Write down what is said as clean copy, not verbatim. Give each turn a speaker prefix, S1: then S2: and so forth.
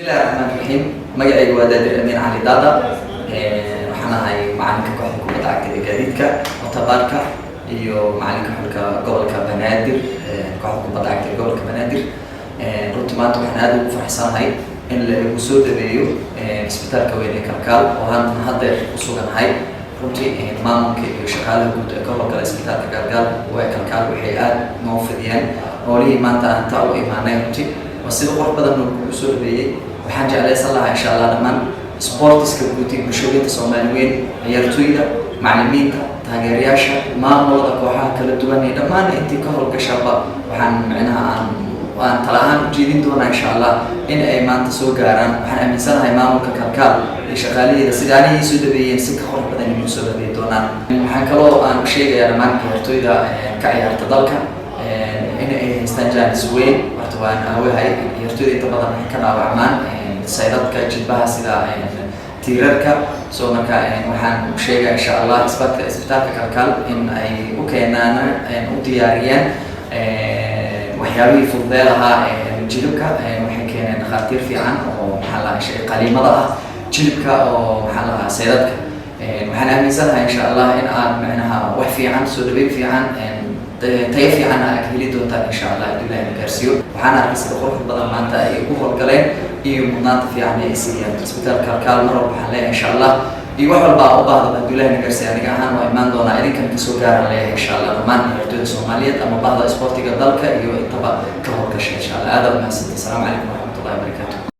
S1: بسم الله الرحمن الرحيم. مجاعي ودادر أمين علي دادا. وحنا هاي معلنك كحول كوبا عكتي جديدك وتبارك iyo macalinka xulka gobolka Banaadir kooxda kubadda cagta gobolka Banaadir runtii maanta waxaan aad ugu faraxsanahay in la igu soo dhaweeyo isbitaalka weyn ee Kalkaal oo aan hadda ku suganahay runtii maamulka iyo shaqaalaha guud ee gobolka isbitaalka Kalkaal waxay aad noo fidiyeen howlihii maanta aan taa u imaanay runtii waa sida qurux badan ugu soo dhaweeyay waxaan jeclaysan lahaa insha Allah dhammaan sportiska guud ee bulshada Soomaaliyeed ciyaartoyda macallimiinta taageerayaasha maamulka kooxaha kala duwan ee dhammaan intii ka howlgashaba waxaan macnaha aan talahaan u jeedin doonaa insha Allah in ay maanta soo gaaraan waxaan aaminsanahay maamulka Kalkaal iyo shaqaalaheeda sida ay soo dhaweeyeen si ka hor badan inay soo dhaweey doonaan waxaan kaloo aan sheegayaa dhammaan ciyaartoyda ka ciyaarta dalka in ay haystaan jaanis weyn horta waan aawahay ciyaartoyda inta badan ay ka dhaawacmaan sayradka jilbaha sida tiirarka soo marka waxaan sheegaa insha Allah isbitaalka Kalkaal in ay u keenaan u diyaariyaan waxyaabihii fududeedaha jilibka waxay keeneen dhakhaatiir fiican oo maxaa la sheegay qaliimada ah jilibka oo maxaa la sayradka waxaan aaminsanahay insha Allah in aan macnaha wax fiican soo dhaweyn fiican tayo fiican aad heli doontaan insha Allah Ilaahay gaarsiiyo waxaan arkay sida qurux badan maanta ay ugu howlgaleen iyo mudnaanta fiican ee siiyaan isbitaalka Kalkaal mar walba waxaan leeyahay insha Allah iyo wax walba u baahdo Ilaahay gaarsiiyo aniga ahaan waa imaan doonaa idinkan ka soo gaaran leeyahay insha Allah dhammaan ciyaartoyda Soomaaliyeed ama baahda isboortiga dalka iyo intaba ka howlgashay insha Allah aad u mahadsantahay. Assalaamu calaykum wa rahmatullahi wa barakaatuh.